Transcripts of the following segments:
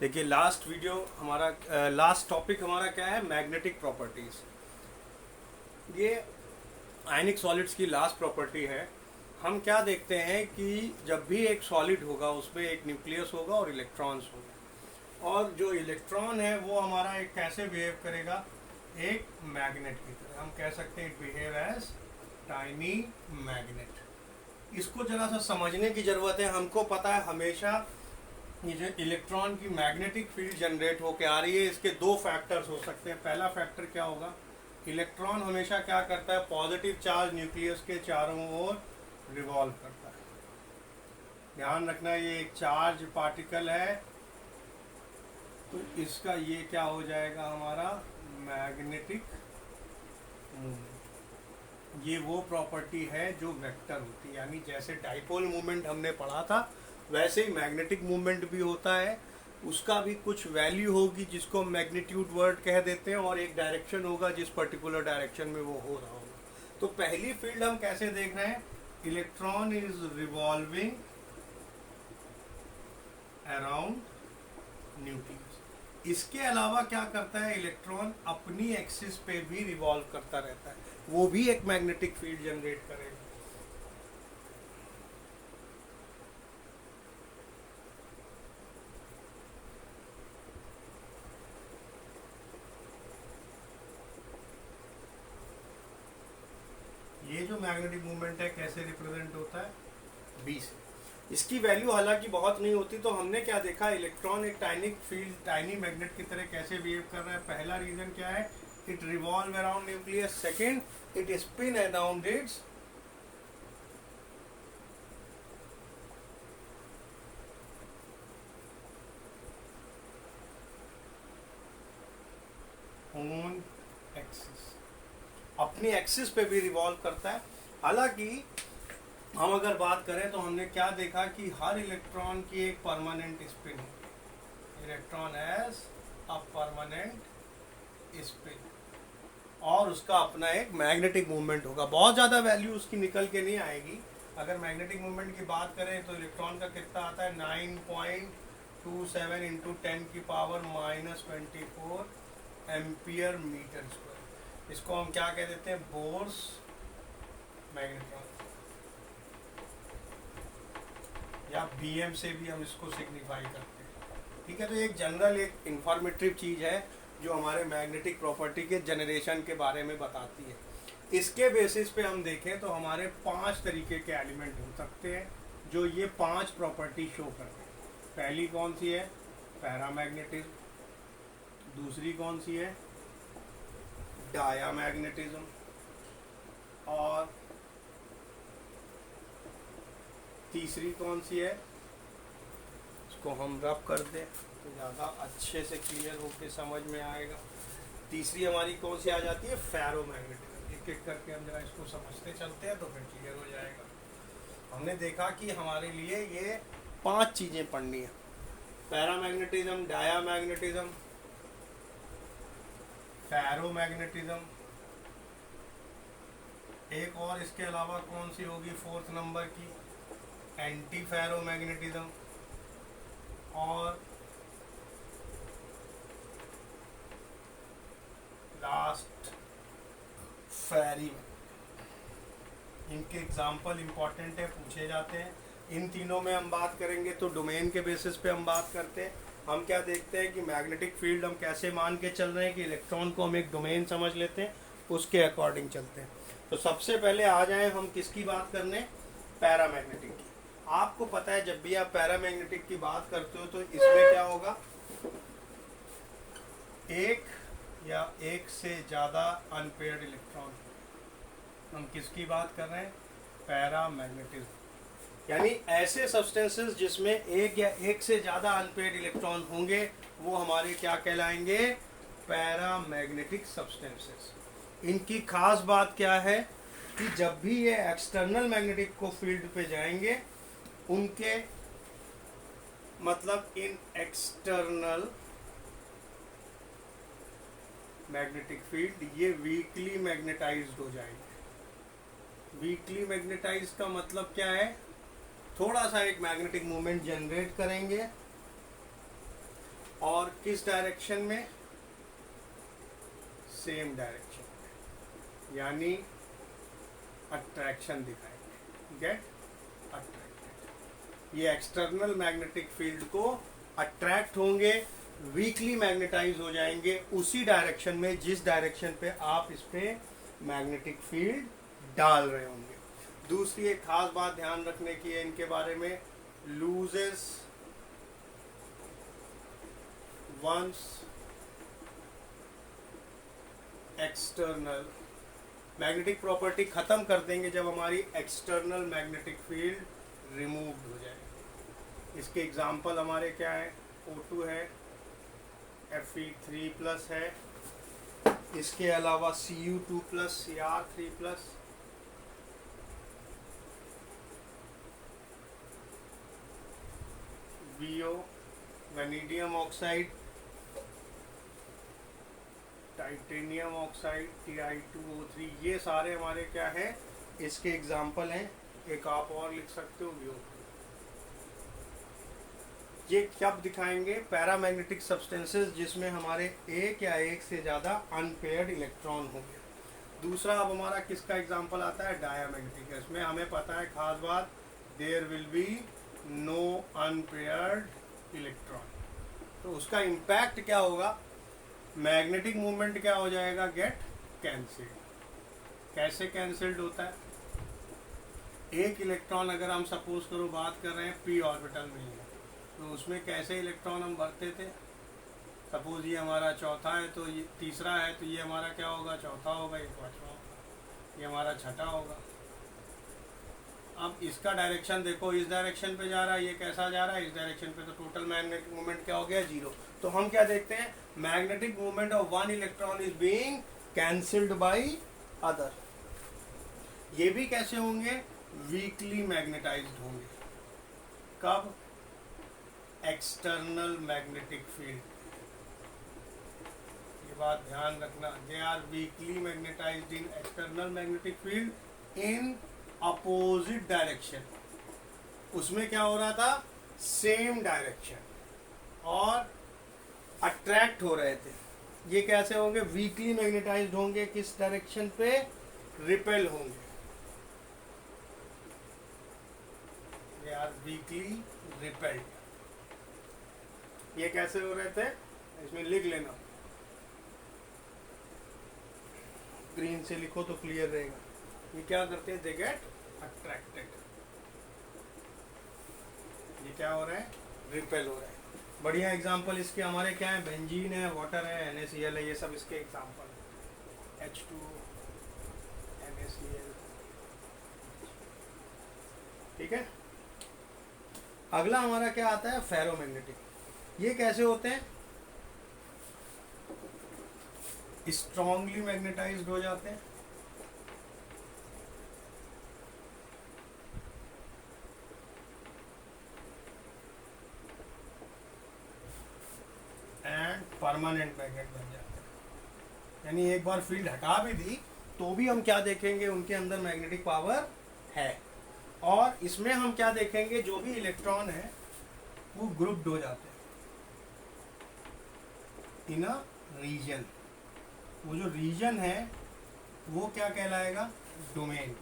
देखिए last topic हमारा क्या है, मैग्नेटिक प्रॉपर्टीज। ये आयनिक सॉलिड्स की लास्ट प्रॉपर्टी है। हम क्या देखते हैं कि जब भी एक सॉलिड होगा उसमें एक न्यूक्लियस होगा और इलेक्ट्रॉन्स होंगे, और जो इलेक्ट्रॉन है वो हमारा एक कैसे बिहेव करेगा, एक मैग्नेट की तरह। हम कह सकते हैं it behave as tiny magnet. इसको जरा सा समझने की जरूरत है। हमको पता है हमेशा ये जो इलेक्ट्रॉन की मैग्नेटिक फील्ड जनरेट होकर आ रही है, इसके दो फैक्टर्स हो सकते हैं। पहला फैक्टर क्या होगा, इलेक्ट्रॉन हमेशा क्या करता है, पॉजिटिव चार्ज न्यूक्लियस के चारों ओर रिवॉल्व करता है। ध्यान रखना ये एक चार्ज पार्टिकल है, तो इसका ये क्या हो जाएगा, हमारा मैग्नेटिक मूवमेंट। ये वो प्रॉपर्टी है जो वेक्टर होती है, यानी जैसे डाइपोल मूवमेंट हमने पढ़ा था वैसे ही मैग्नेटिक मूवमेंट भी होता है। उसका भी कुछ वैल्यू होगी जिसको मैग्नीट्यूड वर्ड कह देते हैं, और एक डायरेक्शन होगा जिस पर्टिकुलर डायरेक्शन में वो हो रहा होगा। तो पहली फील्ड हम कैसे देख रहे हैं, electron is revolving around nucleus. इसके अलावा क्या करता है, इलेक्ट्रॉन अपनी एक्सिस पे भी रिवॉल्व करता रहता है, वो भी एक मैग्नेटिक फील्ड जनरेट करेगा। ये जो मैग्नेटिक मूवमेंट है कैसे रिप्रेजेंट होता है, बी से। इसकी वैल्यू हालांकि बहुत नहीं होती। तो हमने क्या देखा, इलेक्ट्रॉन एक टाइनी फील्ड, टाइनी मैग्नेट की तरह कैसे बिहेव कर रहा है। पहला रीजन क्या है, it revolve around nucleus. Second, it spin around its own axis, अपनी एक्सिस पे भी रिवॉल्व करता है। हालांकि हम अगर बात करें तो हमने क्या देखा कि हर इलेक्ट्रॉन की एक परमानेंट स्पिन है। Electron has a permanent spin, और उसका अपना एक मैग्नेटिक मूवमेंट होगा। बहुत ज़्यादा वैल्यू उसकी निकल के नहीं आएगी। अगर मैग्नेटिक मूवमेंट की बात करें तो इलेक्ट्रॉन का कितना आता है, 9.27 इंटू 10⁻⁻24 एम्पियर मीटर स्क्वायर। इसको हम क्या कह देते हैं, बोर्स मैग्नेट्रॉन, या बीएम से भी हम इसको सिग्निफाई करते हैं। ठीक है, तो एक जनरल एक इंफॉर्मेटिव चीज़ है जो हमारे मैग्नेटिक प्रॉपर्टी के जनरेशन के बारे में बताती है। इसके बेसिस पे हम देखें तो हमारे 5 तरीके के एलिमेंट हो सकते हैं जो ये 5 प्रॉपर्टी शो करते हैं। पहली कौन सी है, पैरामैग्नेटिज्म। दूसरी कौन सी है, डायामैग्नेटिज्म। और तीसरी कौन सी है, इसको हम रब कर दें तो ज़्यादा अच्छे से क्लियर होकर समझ में आएगा। तीसरी हमारी कौन सी आ जाती है, फेरोमैग्नेटिज्म। एक एक करके हम जरा इसको समझते चलते हैं तो फिर क्लियर हो जाएगा। हमने देखा कि हमारे लिए ये 5 चीज़ें पढ़नी है, पैरामैग्नेटिज्म, डायामैग्नेटिज्म, फेरोमैग्नेटिज्म, एक और इसके अलावा कौन सी होगी 4th नंबर की, एंटी फेरोमैग्नेटिज्म, और लास्ट फेरी। इनके एग्जाम्पल इंपॉर्टेंट है, पूछे जाते हैं। इन तीनों में हम बात करेंगे तो डोमेन के बेसिस पे हम बात करते हैं। हम क्या देखते हैं कि मैग्नेटिक फील्ड हम कैसे मान के चल रहे हैं कि इलेक्ट्रॉन को हम एक डोमेन समझ लेते हैं, उसके अकॉर्डिंग चलते हैं। तो सबसे पहले आ जाए हम किसकी बात करने, पैरामैग्नेटिक की। आपको पता है जब भी आप पैरामैग्नेटिक की बात करते हो तो इसमें क्या होगा, एक या एक से ज़्यादा अनपेयर्ड इलेक्ट्रॉन। हम किसकी बात कर रहे हैं, पैरामैग्नेटिज्म। यानी ऐसे सब्सटेंसेस जिसमें एक या एक से ज़्यादा अनपेयर्ड इलेक्ट्रॉन होंगे वो हमारे क्या कहलाएंगे, पैरामैग्नेटिक सब्सटेंसेस। इनकी खास बात क्या है कि जब भी ये एक्सटर्नल मैग्नेटिक को फील्ड पे जाएंगे, उनके मतलब इन एक्सटर्नल मैग्नेटिक फील्ड ये वीकली मैग्नेटाइज्ड हो जाएंगे। वीकली मैग्नेटाइज्ड का मतलब क्या है, थोड़ा सा एक मैग्नेटिक मूवमेंट जनरेट करेंगे और किस डायरेक्शन में, सेम डायरेक्शन में, यानी अट्रैक्शन दिखाएंगे, गेट अट्रैक्टेड। ये एक्सटर्नल मैग्नेटिक फील्ड को अट्रैक्ट होंगे, वीकली मैग्नेटाइज हो जाएंगे उसी डायरेक्शन में जिस डायरेक्शन पे आप इस पे मैग्नेटिक फील्ड डाल रहे होंगे। दूसरी एक खास बात ध्यान रखने की है इनके बारे में, loses once external, magnetic property खत्म कर देंगे जब हमारी एक्सटर्नल मैग्नेटिक फील्ड रिमूव हो जाए। इसके एग्जांपल हमारे क्या है, O2 है, Fe3+ है, इसके अलावा Cu2+, Cr3+, VO vanadium oxide, titanium oxide Ti2O3, ये सारे हमारे क्या है, इसके एग्जाम्पल हैं। एक आप और लिख सकते हो, VO। ये कब दिखाएंगे, पैरामैग्नेटिक सब्सटेंसेस जिसमें हमारे एक या एक से ज़्यादा अनपेयर्ड इलेक्ट्रॉन होंगे। दूसरा अब हमारा किसका एग्जाम्पल आता है, डायामैग्नेटिक। इसमें हमें पता है खास बात, there will be no unpaired electron. तो उसका इम्पैक्ट क्या होगा, मैग्नेटिक मूवमेंट क्या हो जाएगा, गेट कैंसिल्ड। कैसे कैंसिल्ड होता है, एक इलेक्ट्रॉन अगर हम सपोज करो बात कर रहे हैं p ऑर्बिटल में ही है, तो उसमें कैसे इलेक्ट्रॉन हम भरते थे, सपोज ये हमारा चौथा है तो ये तीसरा है, तो ये हमारा क्या होगा, चौथा होगा, ये पांचवा होगा, ये हमारा छठा होगा। अब इसका डायरेक्शन देखो, इस डायरेक्शन पे जा रहा है, ये कैसा जा रहा है, इस डायरेक्शन पे, तो टोटल मैग्नेटिक मूवमेंट क्या हो गया, 0। तो हम क्या देखते हैं, magnetic movement of one electron is being cancelled by other. ये भी कैसे होंगे, वीकली मैग्नेटाइज्ड होंगे। कब, एक्सटर्नल मैग्नेटिक फील्ड। ये बात ध्यान रखना, they are weakly magnetised in external magnetic field in opposite direction. उसमें क्या हो रहा था, सेम डायरेक्शन, और अट्रैक्ट हो रहे थे। ये कैसे होंगे, वीकली मैग्नेटाइज्ड होंगे, किस डायरेक्शन पे, रिपेल होंगे। ये आर वीकली रिपेल्ड। ये कैसे हो रहे थे, इसमें लिख लेना, ग्रीन से लिखो तो क्लियर रहेगा। ये क्या करते हैं, दे गेट अट्रैक्टेड। ये क्या हो रहा है, रिपेल हो रहा है। बढ़िया एग्जांपल इसके हमारे क्या है, बेंजीन है, वाटर है, NaCl है, ये सब इसके एग्जांपल है। H2O, NaCl, ठीक है। अगला हमारा क्या आता है, फेरोमैग्नेटिक। ये कैसे होते हैं, स्ट्रांगली मैग्नेटाइज्ड हो जाते हैं, एंड परमानेंट मैग्नेट बन जाते हैं। यानी एक बार फील्ड हटा भी दी तो भी हम क्या देखेंगे, उनके अंदर मैग्नेटिक पावर है। और इसमें हम क्या देखेंगे, जो भी इलेक्ट्रॉन है वो ग्रुप्ड हो जाते हैं इन अ रीजन। वो जो रीजन है वो क्या कहलाएगा, डोमेन।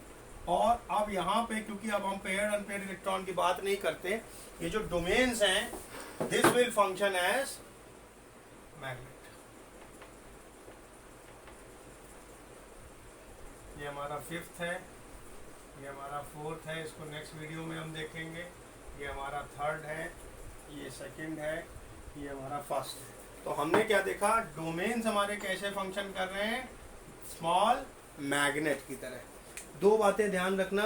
और अब यहाँ पे क्योंकि अब हम पेयर्ड अनपेयर्ड इलेक्ट्रॉन की बात नहीं करते, ये जो डोमेन्स हैं, this will function as magnet. ये हमारा 5th है, ये हमारा 4th है, इसको नेक्स्ट वीडियो में हम देखेंगे। ये हमारा 3rd है, ये 2nd है, ये हमारा 1st है। तो हमने क्या देखा, डोमेन्स हमारे कैसे फंक्शन कर रहे हैं, स्मॉल मैग्नेट की तरह। दो बातें ध्यान रखना,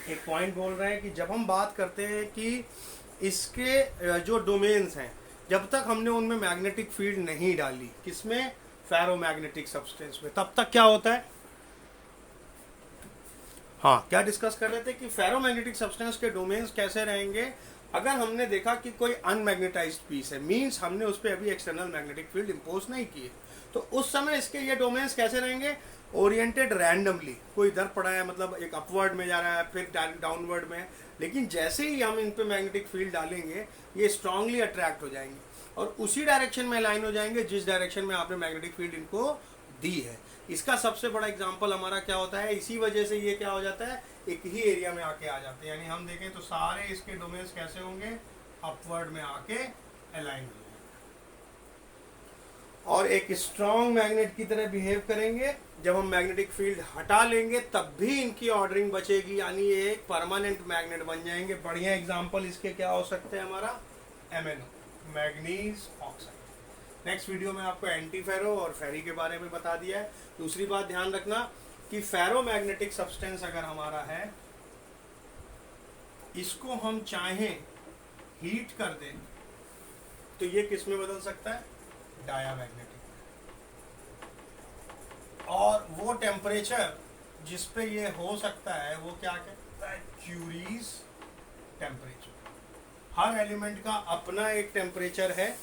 एक पॉइंट बोल रहे हैं कि जब हम बात करते हैं कि इसके जो डोमेन्स हैं, जब तक हमने उनमें मैग्नेटिक फील्ड नहीं डाली, किसमें, फेरोमैग्नेटिक सब्सटेंस में, तब तक क्या होता है, हाँ क्या डिस्कस कर रहे थे कि फेरोमैग्नेटिक सब्सटेंस के डोमेन्स कैसे रहेंगे। अगर हमने देखा कि कोई अनमैग्नेटाइज्ड पीस है, मींस हमने उस पर अभी एक्सटर्नल मैग्नेटिक फील्ड इंपोज नहीं किए, तो उस समय इसके ये डोमेन्स कैसे रहेंगे, ओरिएंटेड रैंडमली। कोई इधर पड़ा है, मतलब एक अपवर्ड में जा रहा है, फिर डाउनवर्ड में है, लेकिन जैसे ही हम इन पे मैग्नेटिक फील्ड डालेंगे ये स्ट्रांगली अट्रैक्ट हो जाएंगे। और उसी डायरेक्शन में अलाइन हो जाएंगे जिस डायरेक्शन में आपने मैग्नेटिक फील्ड इनको दी है। इसका सबसे बड़ा एग्जांपल हमारा क्या होता है, इसी वजह से ये क्या हो जाता है, एक ही एरिया में आके आ जाते हैं। यानी हम देखें तो सारे इसके डोमेन्स कैसे होंगे, अपवर्ड में आके अलाइन हो जाएंगे और एक स्ट्रॉन्ग मैग्नेट की तरह बिहेव करेंगे। जब हम मैग्नेटिक फील्ड हटा लेंगे तब भी इनकी ऑर्डरिंग बचेगी, यानी ये एक परमानेंट मैग्नेट बन जाएंगे। बढ़िया एग्जांपल इसके क्या हो सकते हैं, हमारा MnO, manganese oxide. Next video में आपको एंटी फेरो और फेरी के बारे में बता दिया है। दूसरी बात ध्यान रखना कि फेरो मैग्नेटिक सब्सटेंस अगर हमारा है, इसको हम चाहें हीट कर दें तो ये किस में बदल सकता है, डायामैग्नेटिक। और वो टेम्परेचर जिस पे ये हो सकता है वो क्या कहता है, क्यूरीज टेम्परेचर। हर एलिमेंट का अपना एक टेम्परेचर है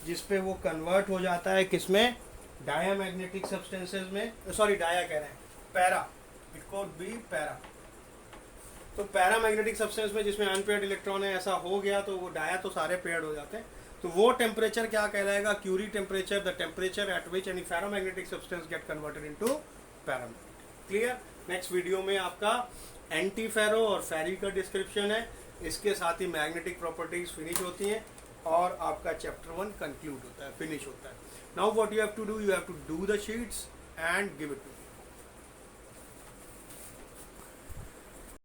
जिस पे वो कन्वर्ट हो जाता है, किसमें, डायामैग्नेटिक सब्सटेंसेस में, सॉरी डाया कह रहे हैं, para, it could be para. तो पैरामैग्नेटिक सब्सटेंस में जिसमें अनपेयर्ड इलेक्ट्रॉन है, ऐसा हो गया तो वो डाया तो सारे पेयर्ड हो जाते हैं। तो वो टेम्परेचर क्या कहलाएगा, Curie temperature, the temperature at which any ferromagnetic substance get converted into paramagnetic. Clear. Next video में आपका एंटी फेरो और फेरी का डिस्क्रिप्शन है, इसके साथ ही मैग्नेटिक प्रॉपर्टीज फिनिश होती हैं और आपका चैप्टर 1 कंक्लूड होता है, फिनिश होता है। Now what you have to do, you have to do the sheets and give it to